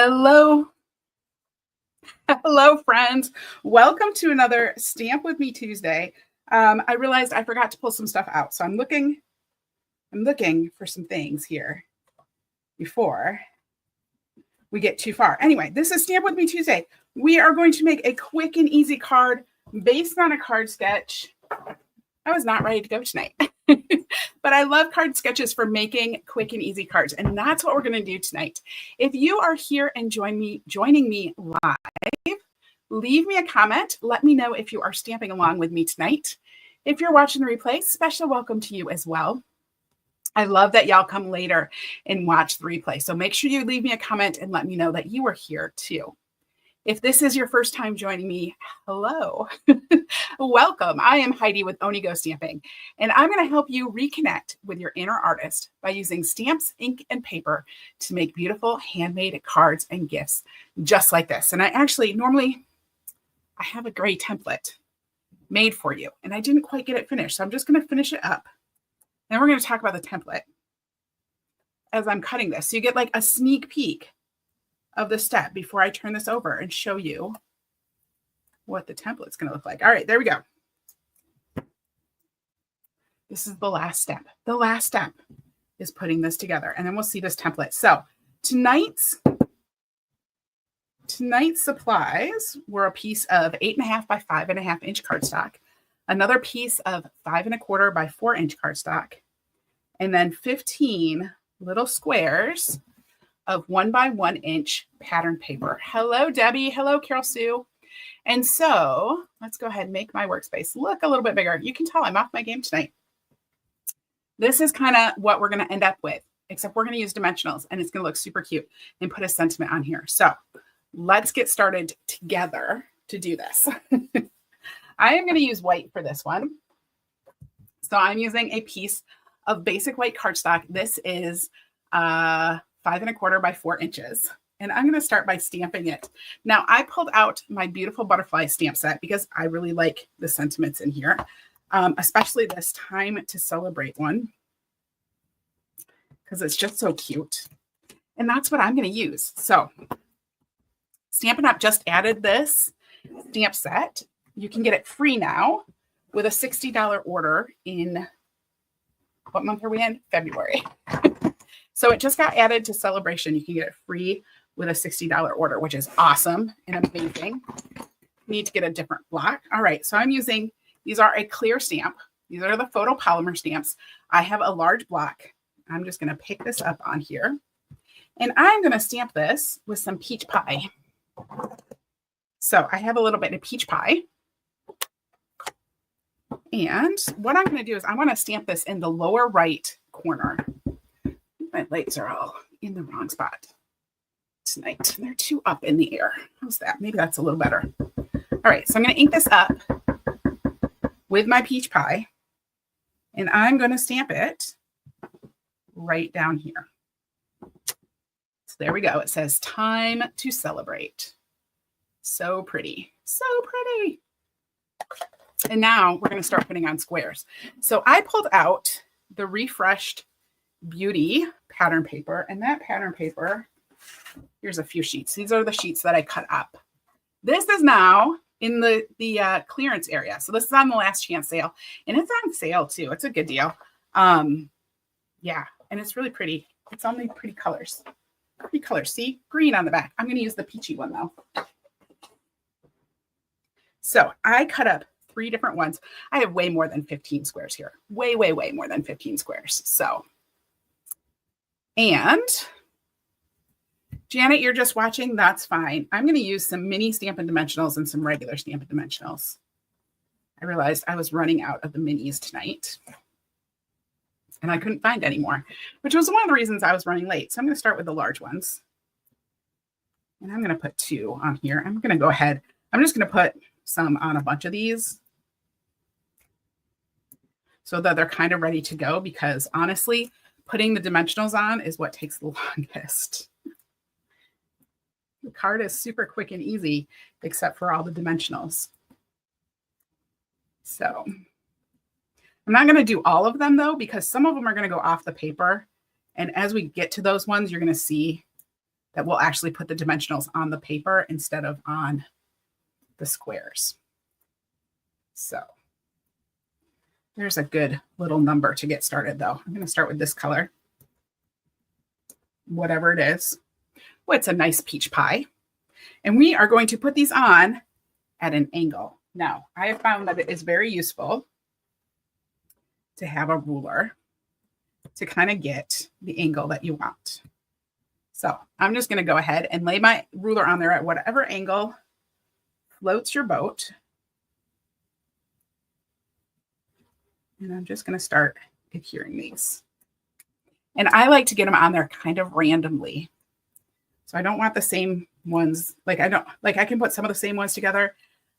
Hello. Hello, friends. Welcome to another Stamp With Me Tuesday. I realized I forgot to pull some stuff out, so I'm looking for some things here before we get too far. Anyway, this is Stamp With Me Tuesday. We are going to make a quick and easy card based on a card sketch. I was not ready to go tonight, but I love card sketches for making quick and easy cards, and that's what we're going to do tonight. If you are here and joining me live, leave me a comment. Let me know if you are stamping along with me tonight. If you're watching the replay, special welcome to you as well. I love that y'all come later and watch the replay. So make sure you leave me a comment and let me know that you are here too. If this is your first time joining me, hello. Welcome. I am Heidi with Onigo Stamping, and I'm going to help you reconnect with your inner artist by using stamps, ink, and paper to make beautiful handmade cards and gifts just like this. And I actually normally have a gray template made for you, and I didn't quite get it finished. So I'm just going to finish it up. Then we're going to talk about the template as I'm cutting this. So you get like a sneak peek of the step before I turn this over and show you what the template's going to look like. All right, there we go. This is the last step. The last step is putting this together, and then we'll see this template. So tonight's supplies were a piece of 8.5 by 5.5 inch cardstock, another piece of 5.25 by 4 inch cardstock, and then 15 little squares of 1 by 1 inch pattern paper. Hello, Debbie. Hello, Carol Sue. And so let's go ahead and make my workspace look a little bit bigger. You can tell I'm off my game tonight. This is kind of what we're going to end up with, except we're going to use dimensionals, and it's going to look super cute and put a sentiment on here. So let's get started together to do this. I am going to use white for this one. So I'm using a piece of basic white cardstock. This is 5.25 by 4 inches. And I'm going to start by stamping it. Now, I pulled out my beautiful butterfly stamp set because I really like the sentiments in here, especially this Time to Celebrate one, because it's just so cute. And that's what I'm going to use. So Stampin' Up! Just added this stamp set. You can get it free now with a $60 order in, what month are we in? February. So it just got added to Celebration. You can get it free with a $60 order, which is awesome and amazing. Need to get a different block. All right, so I'm using, these are a clear stamp. These are the photopolymer stamps. I have a large block. I'm just going to pick this up on here. And I'm going to stamp this with some peach pie. So I have a little bit of peach pie. And what I'm going to do is I want to stamp this in the lower right corner. My lights are all in the wrong spot tonight. They're too up in the air. How's that? Maybe that's a little better. All right, so I'm going to ink this up with my peach pie, and I'm going to stamp it right down here. So there we go. It says Time to Celebrate. So pretty. So pretty. And now we're going to start putting on squares. So I pulled out the refreshed Beauty pattern paper, and that pattern paper, here's a few sheets. These are the sheets that I cut up. This is now in the clearance area. So this is on the last chance sale, and it's on sale too. It's a good deal. Yeah, and it's really pretty. It's only pretty colors. Pretty colors. See, green on the back. I'm going to use the peachy one though. So I cut up 3 different ones. I have way more than 15 squares here. Way, way, way more than 15 squares. So, and Janet, you're just watching. That's fine. I'm going to use some mini Stampin' Dimensionals and some regular Stampin' Dimensionals. I realized I was running out of the minis tonight, and I couldn't find any more, which was one of the reasons I was running late. So I'm going to start with the large ones, and I'm going to put 2 on here. I'm going to go ahead. I'm just going to put some on a bunch of these so that they're kind of ready to go, because honestly, putting the dimensionals on is what takes the longest. The card is super quick and easy, except for all the dimensionals. So I'm not going to do all of them though, because some of them are going to go off the paper. And as we get to those ones, you're going to see that will actually put the dimensionals on the paper instead of on the squares. So there's a good little number to get started though. I'm going to start with this color, whatever it is. Well, it's a nice peach pie. And we are going to put these on at an angle. Now, I have found that it is very useful to have a ruler to kind of get the angle that you want. So I'm just going to go ahead and lay my ruler on there at whatever angle floats your boat. And I'm just going to start adhering these. And I like to get them on there kind of randomly. So I don't want the same ones. Like I can put some of the same ones together,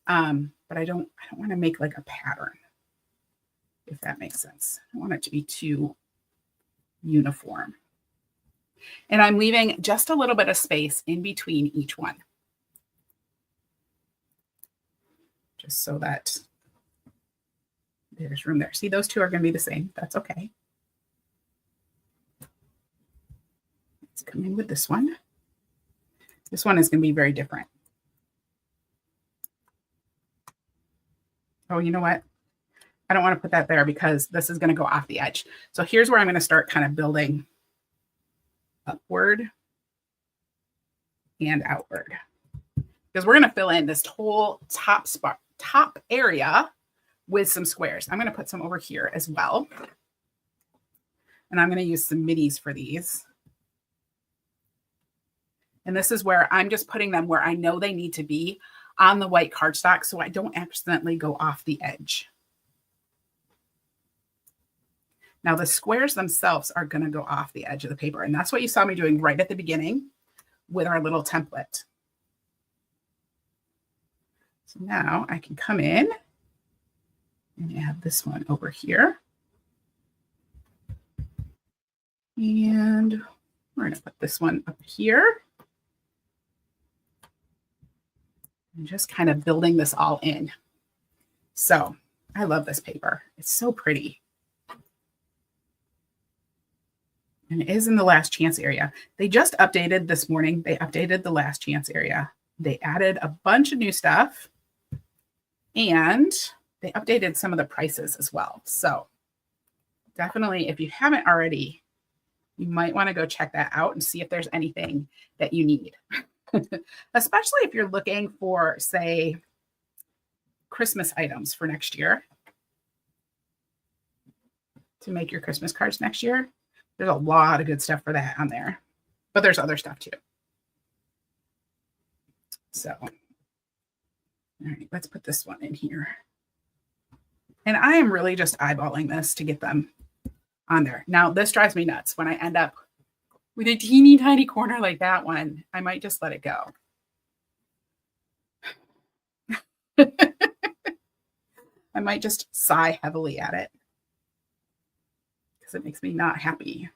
but I don't want to make like a pattern, if that makes sense. I don't want it to be too uniform. And I'm leaving just a little bit of space in between each one, just so that there's room there. See, those two are going to be the same. That's okay. Let's come in with this one. This one is going to be very different. Oh, you know what? I don't want to put that there because this is going to go off the edge. So here's where I'm going to start kind of building upward and outward, because we're going to fill in this whole top area with some squares. I'm going to put some over here as well. And I'm going to use some midis for these. And this is where I'm just putting them where I know they need to be on the white cardstock so I don't accidentally go off the edge. Now the squares themselves are going to go off the edge of the paper. And that's what you saw me doing right at the beginning with our little template. So now I can come in and add this one over here. And we're going to put this one up here. And just kind of building this all in. So I love this paper. It's so pretty. And it is in the last chance area. They just updated this morning. They updated the last chance area. They added a bunch of new stuff. And they updated some of the prices as well. So definitely, if you haven't already, you might want to go check that out and see if there's anything that you need. Especially if you're looking for, say, Christmas items for next year. To make your Christmas cards next year. There's a lot of good stuff for that on there. But there's other stuff too. So, all right, let's put this one in here. And I am really just eyeballing this to get them on there. Now, this drives me nuts when I end up with a teeny tiny corner like that one. I might just let it go. I might just sigh heavily at it because it makes me not happy.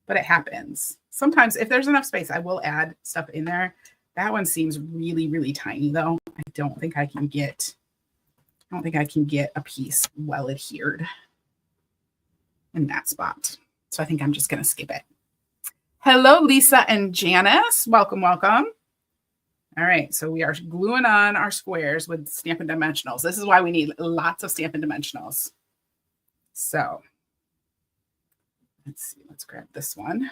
But it happens. Sometimes if there's enough space, I will add stuff in there. That one seems really, really tiny though. I don't think I can get a piece well adhered in that spot. So I think I'm just going to skip it. Hello, Lisa and Janice. Welcome, welcome. All right, so we are gluing on our squares with Stampin' Dimensionals. This is why we need lots of Stampin' Dimensionals. So let's see, let's grab this one.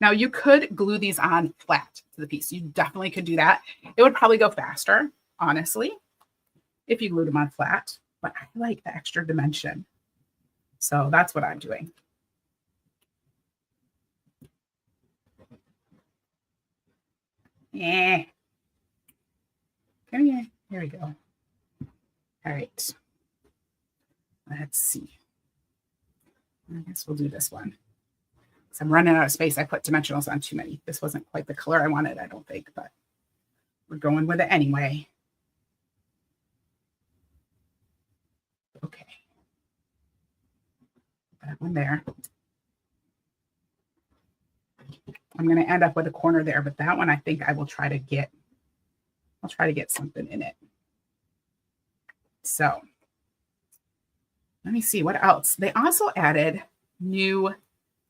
Now you could glue these on flat to the piece. You definitely could do that. It would probably go faster, honestly, if you glued them on flat, but I like the extra dimension. So that's what I'm doing. Yeah. Come here. Here we go. All right. Let's see. I guess we'll do this one. So I'm running out of space. I put dimensionals on too many. This wasn't quite the color I wanted, I don't think, but we're going with it anyway. Okay. That one there. I'm going to end up with a corner there, but that one I think I will try to get, something in it. So let me see what else. They also added new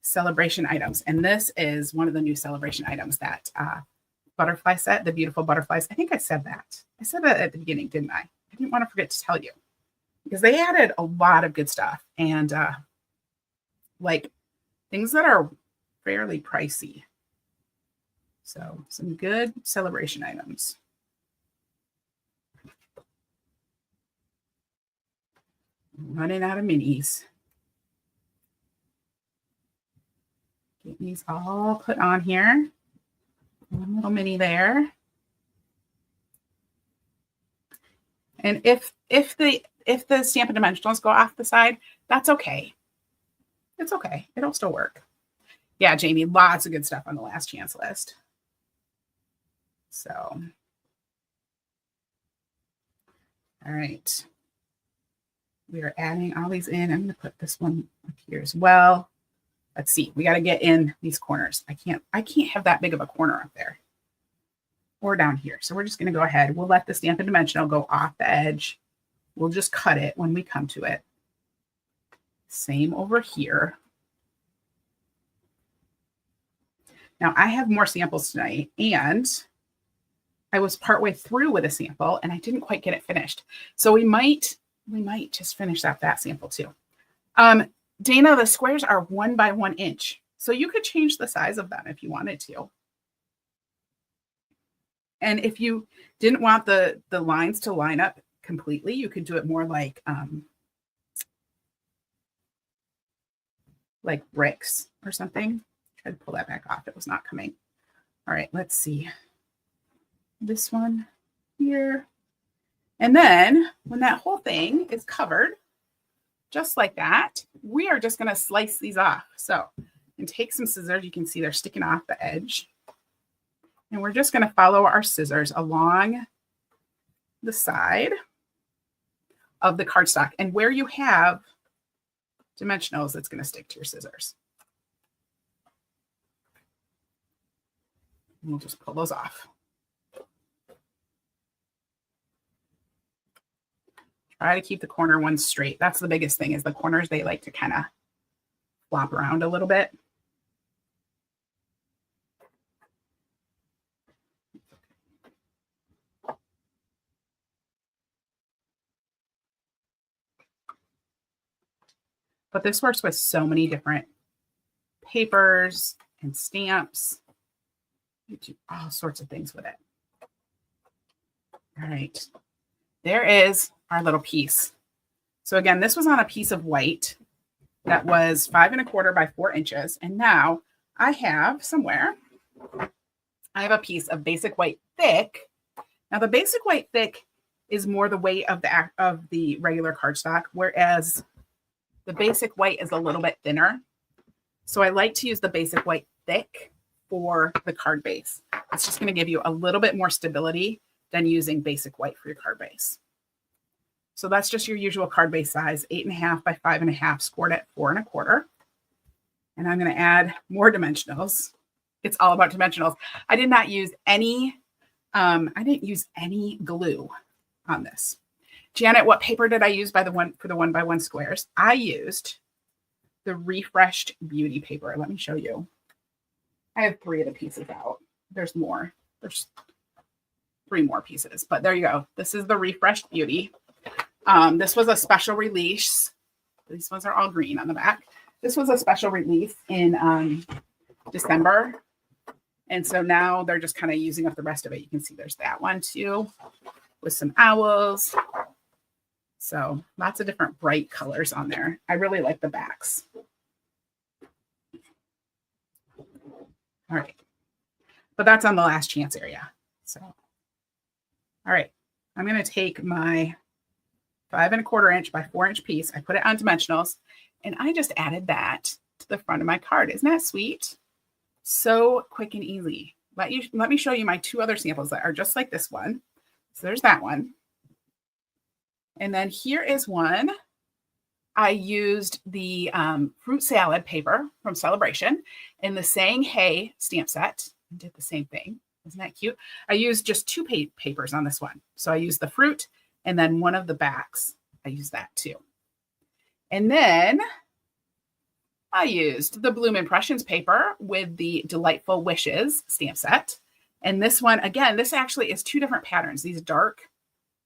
celebration items. And this is one of the new celebration items, that butterfly set, the beautiful butterflies. I think I said that. I said that at the beginning, didn't I? I didn't want to forget to tell you, because they added a lot of good stuff, and like things that are fairly pricey. So some good celebration items. Running out of minis. Get these all put on here. One little mini there. And if the Stampin' Dimensionals go off the side, that's okay. It's okay. It'll still work. Yeah, Jamie, lots of good stuff on the last chance list. So, all right. We are adding all these in. I'm going to put this one up here as well. Let's see. We got to get in these corners. I can't have that big of a corner up there or down here. So we're just going to go ahead. We'll let the Stampin' Dimensional go off the edge. We'll just cut it when we come to it. Same over here. Now I have more samples tonight, and I was partway through with a sample and I didn't quite get it finished. So we might just finish up that sample too. Dana, the squares are 1 by 1 inch. So you could change the size of them if you wanted to. And if you didn't want the lines to line up completely, you could do it more like bricks or something. Try to pull that back off. It was not coming. All right, let's see. This one here. And then when that whole thing is covered, just like that, we are just going to slice these off. So you can take some scissors. You can see they're sticking off the edge. And we're just going to follow our scissors along the side of the cardstock. And where you have dimensionals, it's going to stick to your scissors. And we'll just pull those off. Try to keep the corner ones straight. That's the biggest thing, is the corners, they like to kind of flop around a little bit. But this works with so many different papers and stamps. You do all sorts of things with it. All right. There is our little piece. So again, this was on a piece of white that was 5 1/4 by 4 inches. And now I have a piece of basic white thick. Now the basic white thick is more the weight of the regular cardstock, whereas the basic white is a little bit thinner. So I like to use the basic white thick for the card base. It's just going to give you a little bit more stability than using basic white for your card base. So that's just your usual card base size, 8 1/2 by 5 1/2, scored at 4 1/4. And I'm going to add more dimensionals. It's all about dimensionals. I did not use any, glue on this. Janet, what paper did I use for the 1 by 1 squares? I used the Refreshed Beauty paper. Let me show you. I have 3 of the pieces out. There's more. There's 3 more pieces, but there you go. This is the Refreshed Beauty. This was a special release. These ones are all green on the back. This was a special release in December. And so now they're just kind of using up the rest of it. You can see there's that one too, with some owls. So lots of different bright colors on there. I really like the backs. All right. But that's on the last chance area. So, all right. I'm going to take my 5 1/4 inch by 4 inch piece. I put it on dimensionals, and I just added that to the front of my card. Isn't that sweet? So quick and easy. Let me show you my 2 other samples that are just like this one. So there's that one. And then here is one. I used the fruit salad paper from Celebration in the Saying Hey stamp set. I did the same thing. Isn't that cute? I used just 2 papers on this one. So I used the fruit and then one of the backs. I used that too. And then I used the Bloom Impressions paper with the Delightful Wishes stamp set. And this one, again, this actually is two different patterns. These dark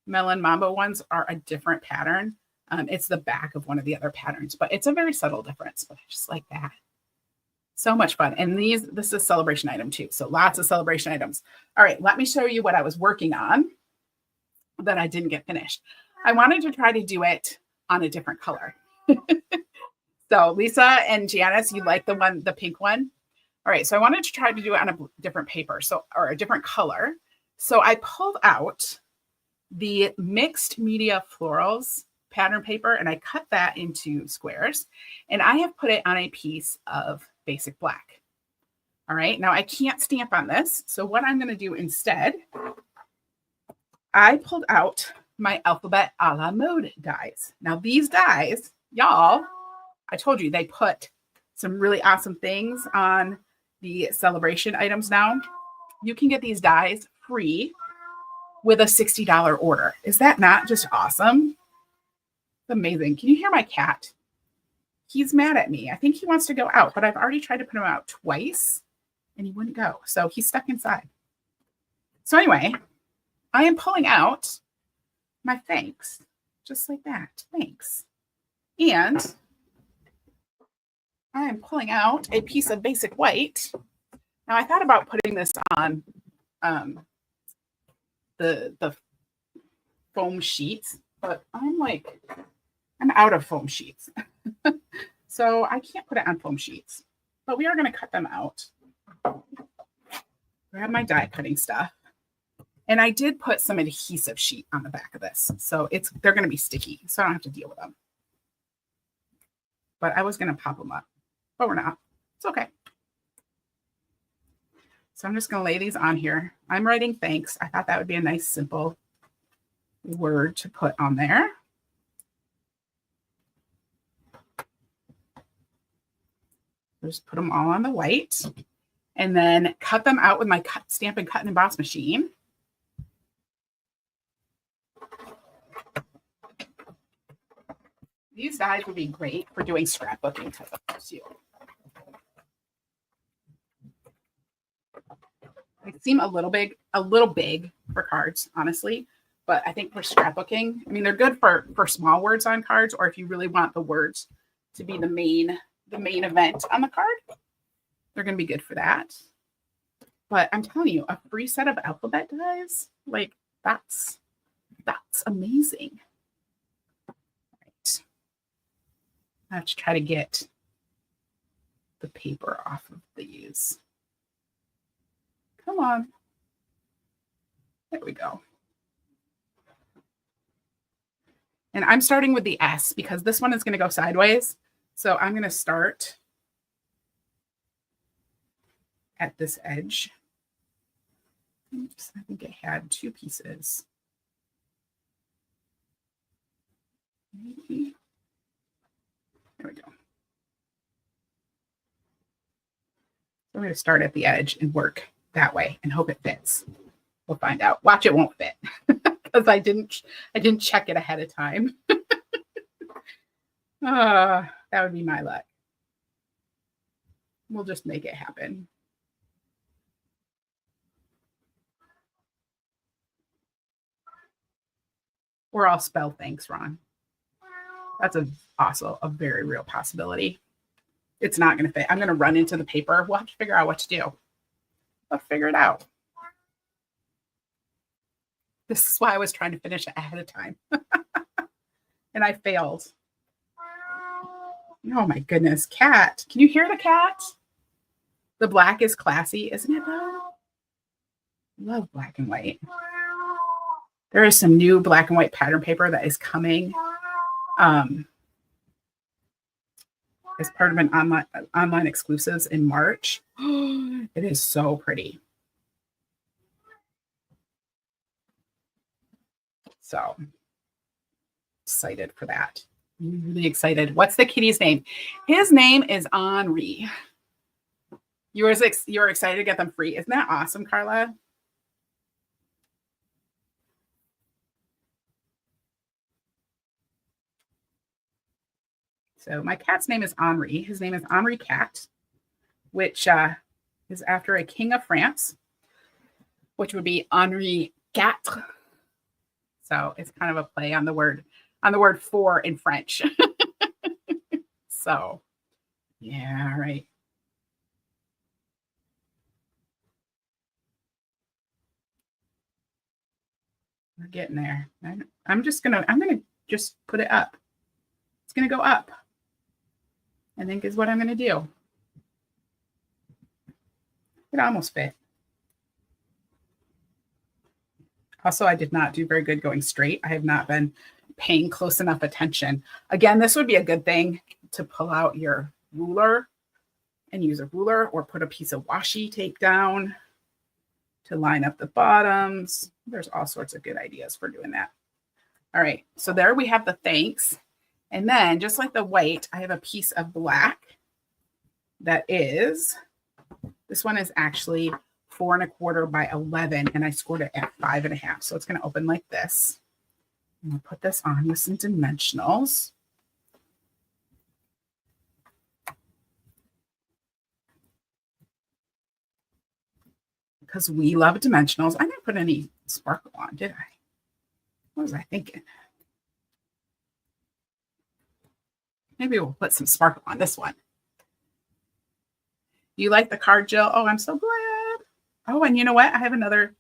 Melon Mambo ones are a different pattern. It's the back of one of the other patterns, but it's a very subtle difference, but I just like that. So much fun. And this is a celebration item too. So lots of celebration items. All right, let me show you what I was working on that I didn't get finished. I wanted to try to do it on a different color. So Lisa and Janice, you like the pink one? All right, so I wanted to try to do it on a different paper, or a different color. So I pulled out the Mixed Media Florals pattern paper and I cut that into squares and I have put it on a piece of basic black. All right, now I can't stamp on this. So what I'm going to do instead, I pulled out my Alphabet a la Mode dies. Now these dies, y'all, I told you they put some really awesome things on the celebration items now. You can get these dies free with a $60 order. Is that not just awesome? It's amazing. Can you hear my cat? He's mad at me. I think he wants to go out, but I've already tried to put him out twice and he wouldn't go. So he's stuck inside. So anyway, I am pulling out my thanks, just like that. Thanks. And I am pulling out a piece of basic white. Now I thought about putting this on the foam sheets, but I'm out of foam sheets. So I can't put it on foam sheets, but we are going to cut them out. Grab my die cutting stuff. And I did put some adhesive sheet on the back of this. So they're going to be sticky, so I don't have to deal with them. But I was going to pop them up, but we're not. It's okay. So I'm just going to lay these on here. I'm writing thanks. I thought that would be a nice, simple word to put on there. Just put them all on the white and then cut them out with my Stampin' Cut and Emboss machine. These dies would be great for doing scrapbooking type of things too. They seem a little big for cards, honestly, but I think for scrapbooking, I mean, they're good for small words on cards, or if you really want the words to be the main event on the card, they're going to be good for that. But I'm telling you, a free set of alphabet dies, like that's amazing. Right. I have to try to get the paper off of these. Come on. There we go. And I'm starting with the S because this one is going to go sideways. So I'm going to start at this edge. Oops, I think it had two pieces. Maybe. There we go. So I'm going to start at the edge and work that way and hope it fits. We'll find out. Watch, it won't fit because I didn't check it ahead of time. That would be my luck. We'll just make it happen. Or I'll spell thanks wrong. That's also a very real possibility. It's not going to fit. I'm going to run into the paper. We'll have to figure out what to do. I'll figure it out. This is why I was trying to finish it ahead of time. And I failed. Oh my goodness, cat. Can you hear the cat? The black is classy, isn't it though? Love black and white. There is some new black and white pattern paper that is coming as part of an online exclusives in March. It is so pretty. So excited for that. Really excited. What's the kitty's name? His name is Henri. You were excited to get them free. Isn't that awesome, Carla? So my cat's name is Henri. His name is Henri Cat, which is after a king of France, which would be Henri Quatre. So it's kind of a play on the word four in French. So yeah, right. We're getting there. I'm gonna just put it up. It's gonna go up, I think is what I'm gonna do. It almost fit. Also, I did not do very good going straight. I have not been paying close enough attention. Again, this would be a good thing to pull out your ruler and use a ruler, or put a piece of washi tape down to line up the bottoms. There's all sorts of good ideas for doing that. All right, so there we have the thanks. And then just like the white, I have a piece of black that is, this one is actually 4 1/4 by 11, and I scored it at 5 1/2. So it's going to open like this. I'm going to put this on with some dimensionals. Because we love dimensionals. I didn't put any sparkle on, did I? What was I thinking? Maybe we'll put some sparkle on this one. You like the card, Jill? Oh, I'm so glad. Oh, and you know what? I have another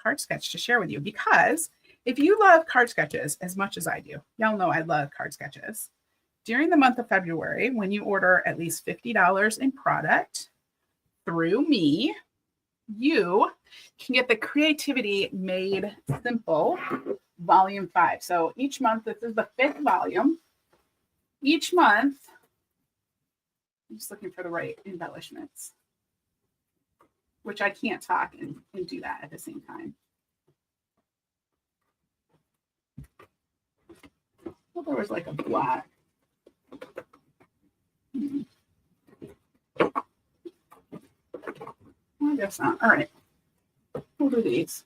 card sketch to share with you, because if you love card sketches as much as I do, y'all know I love card sketches. During the month of February, when you order at least $50 in product through me, you can get the Creativity Made Simple Volume 5. So each month, this is the 5th volume. Each month, I'm just looking for the right embellishments, which I can't talk and do that at the same time. Well, there was like a black. I guess not. All right. What are these?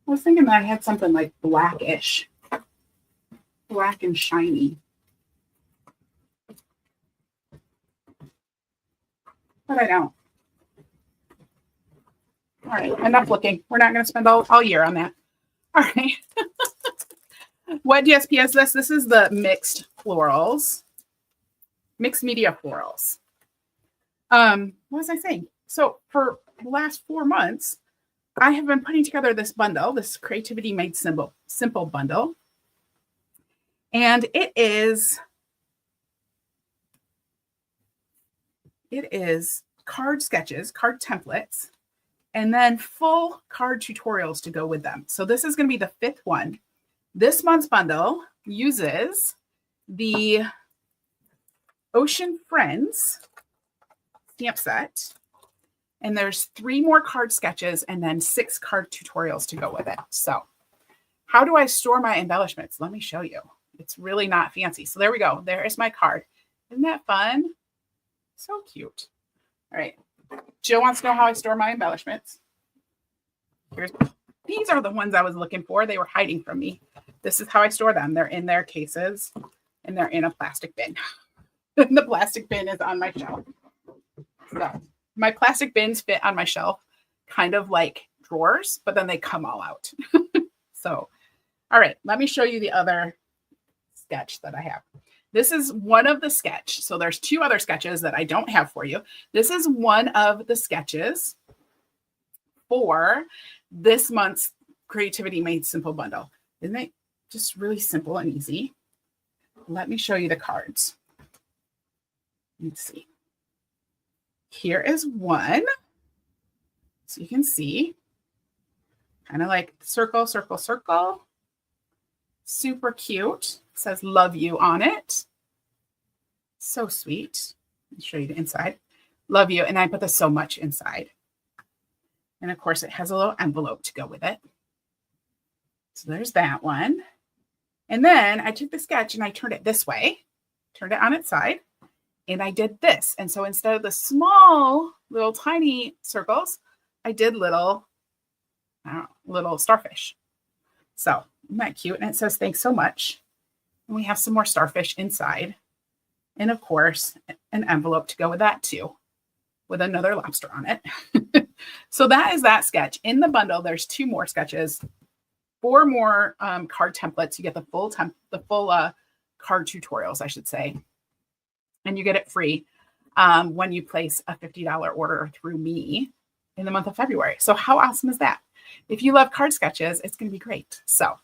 I was thinking that I had something like blackish, black and shiny. But I don't. All right, enough looking. We're not going to spend all year on that. All right. What DSP is this? This is the mixed florals, mixed media florals. What was I saying? So for the last 4 months, I have been putting together this bundle, this Creativity Made Simple bundle. And it is card sketches, card templates, and then full card tutorials to go with them. So this is going to be the 5th one. This month's bundle uses the Ocean Friends stamp set. And there's 3 more card sketches and then 6 card tutorials to go with it. So how do I store my embellishments? Let me show you. It's really not fancy. So there we go. There is my card. Isn't that fun? So cute. All right. Jill wants to know how I store my embellishments. These are the ones I was looking for. They were hiding from me. This is how I store them. They're in their cases and they're in a plastic bin. The plastic bin is on my shelf. So my plastic bins fit on my shelf, kind of like drawers, but then they come all out. So, all right, let me show you the other sketch that I have. This is one of the sketch. So there's 2 other sketches that I don't have for you. This is one of the sketches for this month's Creativity Made Simple bundle. Isn't it just really simple and easy? Let me show you the cards. Let's see. Here is one. So you can see kind of like circle, circle, circle. Super cute. It says love you on it. So sweet. Let me show you the inside. Love you. And I put the so much inside. And of course it has a little envelope to go with it. So there's that one. And then I took the sketch and I turned it this way, turned it on its side. And I did this. And so instead of the small little tiny circles, I did little starfish. So isn't that cute? And it says, thanks so much. And we have some more starfish inside. And of course, an envelope to go with that too, with another lobster on it. So that is that sketch. In the bundle, there's 2 more sketches, 4 more card templates. You get the full card tutorials, I should say. And you get it free when you place a $50 order through me in the month of February. So how awesome is that? If you love card sketches, it's going to be great. So,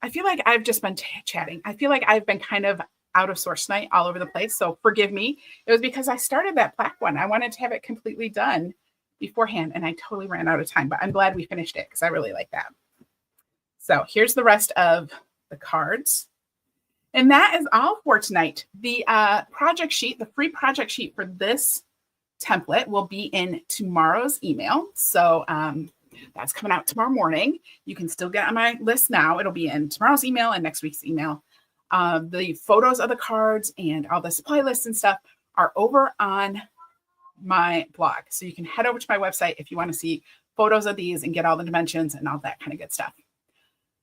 I feel like I've just been chatting. I feel like I've been kind of out of sorts tonight, all over the place. So forgive me. It was because I started that plaque one. I wanted to have it completely done beforehand, and I totally ran out of time, but I'm glad we finished it because I really like that. So here's the rest of the cards. And that is all for tonight. The project sheet, the free project sheet for this template will be in tomorrow's email. So that's coming out tomorrow morning. You can still get on my list now. It'll be in tomorrow's email and next week's email. The photos of the cards and all the supply lists and stuff are over on my blog. So you can head over to my website if you want to see photos of these and get all the dimensions and all that kind of good stuff.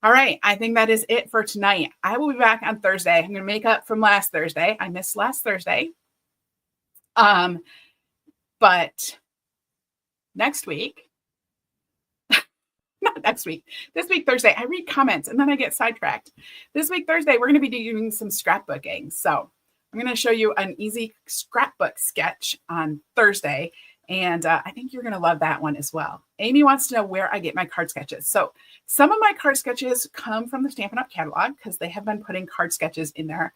All right. I think that is it for tonight. I will be back on Thursday. I'm going to make up from last Thursday. I missed last Thursday. But next week, not next week, this week, Thursday, I read comments and then I get sidetracked. This week, Thursday, we're going to be doing some scrapbooking. So I'm going to show you an easy scrapbook sketch on Thursday. And I think you're going to love that one as well. Amy wants to know where I get my card sketches. So some of my card sketches come from the Stampin' Up! Catalog because they have been putting card sketches in there,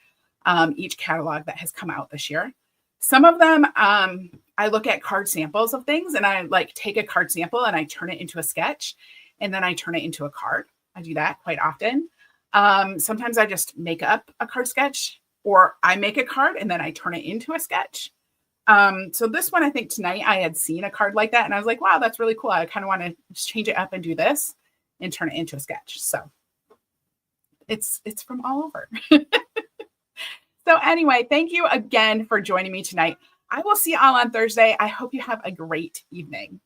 each catalog that has come out this year. Some of them, I look at card samples of things and I like take a card sample and I turn it into a sketch and then I turn it into a card. I do that quite often. Sometimes I just make up a card sketch, or I make a card and then I turn it into a sketch. So this one, I think tonight I had seen a card like that and I was like, wow, that's really cool. I kind of want to just change it up and do this and turn it into a sketch. So it's from all over. So anyway, thank you again for joining me tonight. I will see you all on Thursday. I hope you have a great evening.